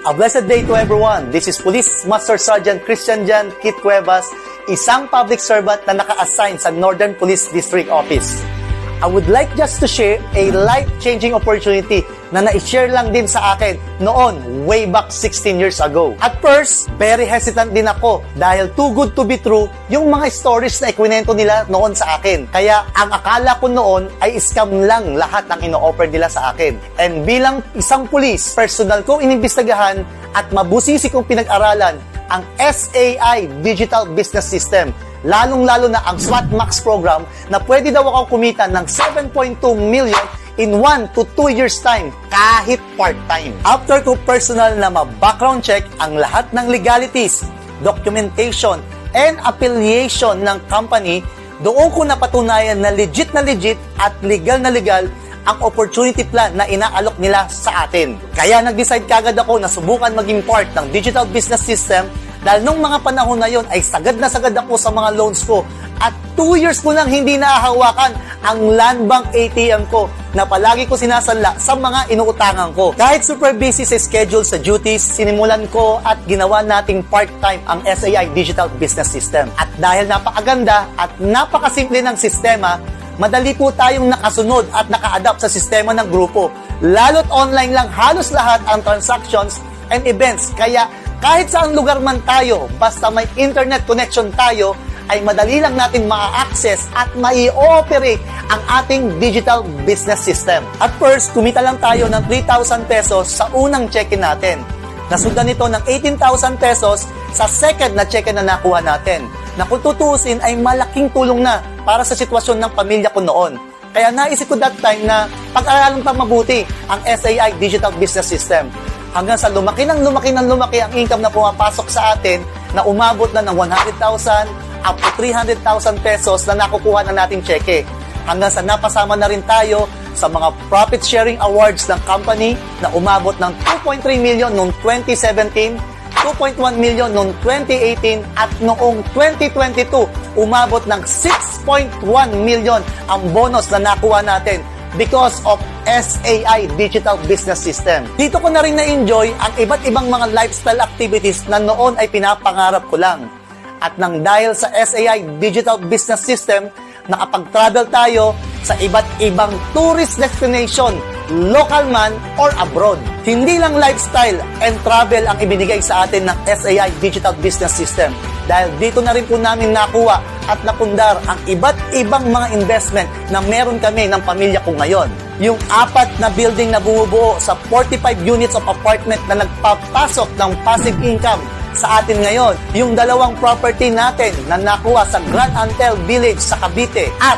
A blessed day to everyone. This is Police Master Sergeant Christian Jan Kit Cuevas, isang public servant na naka-assign sa Northern Police District Office. I would like just to share a life-changing opportunity na na-share lang din sa akin noon, way back 16 years ago. At first, very hesitant din ako dahil too good to be true yung mga stories na ikwinento nila noon sa akin. Kaya ang akala ko noon ay scam lang lahat ng ino-offer nila sa akin. And bilang isang pulis, personal ko inimbestigahan at mabusisi kong pinag-aralan ang SAI Digital Business System. Lalong-lalo na ang SWAT Max program na pwede daw ako kumita ng 7.2 million in 1 to 2 years time kahit part-time. After ko personal na ma-background check ang lahat ng legalities, documentation, and affiliation ng company, doon ko napatunayan na legit at legal na legal ang opportunity plan na inaalok nila sa atin. Kaya nag-decide kagad ako na subukan maging part ng digital business system dahil nung mga panahon na yon ay sagad na sagad ako sa mga loans ko at 2 years ko nang hindi nahahawakan ang land bank ATM ko na palagi ko sinasanla sa mga inuutangan ko. Kahit super busy sa schedule sa duties, sinimulan ko at ginawa nating part-time ang SAI Digital Business System. At dahil napakaganda at napakasimple ng sistema, madali po tayong nakasunod at naka-adapt sa sistema ng grupo. Lalo't online lang halos lahat ang transactions and events. Kaya kahit saan lugar man tayo, basta may internet connection tayo, ay madali lang natin ma-access at mai-operate ang ating digital business system. At first, kumita lang tayo ng 3,000 pesos sa unang check-in natin. Nasundan nito ng 18,000 pesos sa second na check-in na nakuha natin. Na kung tutuusin ay malaking tulong na para sa sitwasyon ng pamilya ko noon. Kaya naisip ko that time na pag-aralan pa mabuti ang SAI Digital Business System. Hanggang sa lumaki ang income na pumapasok sa atin na umabot na ng 100,000 up to 300,000 pesos na nakukuha na nating cheque. Hanggang sa napasama na rin tayo sa mga profit sharing awards ng company na umabot ng 2.3 million noong 2017, 2.1 million noong 2018 at noong 2022 umabot ng 6.1 million ang bonus na nakuha natin because of SAI Digital Business System. Dito ko na rin na-enjoy ang iba't ibang mga lifestyle activities na noon ay pinapangarap ko lang. At nang dahil sa SAI Digital Business System, nakapag-travel tayo sa iba't ibang tourist destination, local man or abroad. Hindi lang lifestyle and travel ang ibinigay sa atin ng SAI Digital Business System. Dahil dito na rin po namin nakuha at napundar ang iba't ibang mga investment na meron kami ng pamilya ko ngayon. Yung 4 na building na bumubuo sa 45 units of apartment na nagpapasok ng passive income sa atin ngayon. Yung 2 property natin na nakuha sa Grand Antel Village sa Cavite. At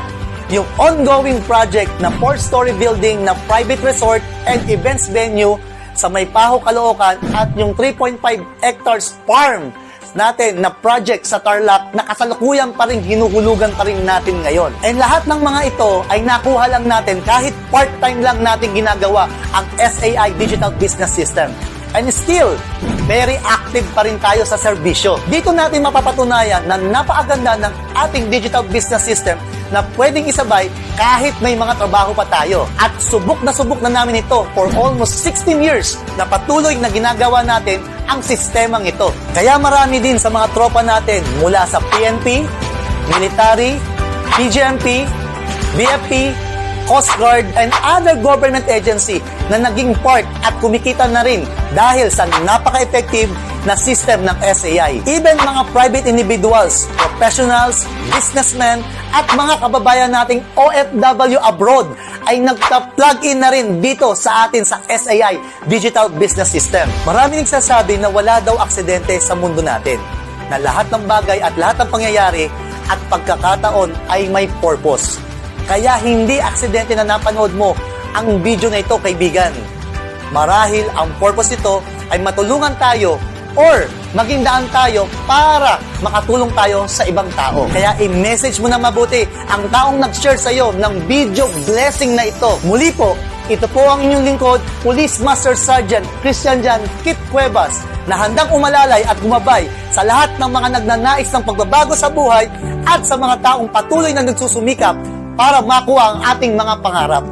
yung ongoing project na 4-story building na private resort and events venue sa Maypaho, Caloocan at yung 3.5 hectares farm natin na project sa Tarlac na kasalukuyan pa rin, hinuhulugan pa rin natin ngayon. And lahat ng mga ito ay nakuha lang natin kahit part-time lang natin ginagawa ang SAI Digital Business System. And still, very active pa rin tayo sa serbisyo. Dito natin mapapatunayan na napakaganda ng ating digital business system na pwedeng isabay kahit may mga trabaho pa tayo. At subok na namin ito for almost 16 years na patuloy na ginagawa natin ang sistemang ito. Kaya marami din sa mga tropa natin mula sa PNP, military, PGMP, BFP, Coast Guard, and other government agency na naging part at kumikita na rin dahil sa napaka-effective na system ng SAI. Even mga private individuals, professionals, businessmen, at mga kababayan nating OFW abroad ay nagta-plug in na rin dito sa atin sa SAI Digital Business System. Maraming nagsasabi na wala daw aksidente sa mundo natin, na lahat ng bagay at lahat ng pangyayari at pagkakataon ay may purpose. Kaya hindi aksidente na napanood mo ang video na ito, kaibigan. Marahil ang purpose nito ay matulungan tayo or maging daan tayo para makatulong tayo sa ibang tao. Kaya i-message mo na mabuti ang taong nag-share sa iyo ng video blessing na ito. Muli po, ito po ang inyong lingkod, Police Master Sergeant Christian Jan Kit Cuevas, na handang umalalay at gumabay sa lahat ng mga nagnanais ng pagbabago sa buhay at sa mga taong patuloy na nagsusumikap para makuha ang ating mga pangarap.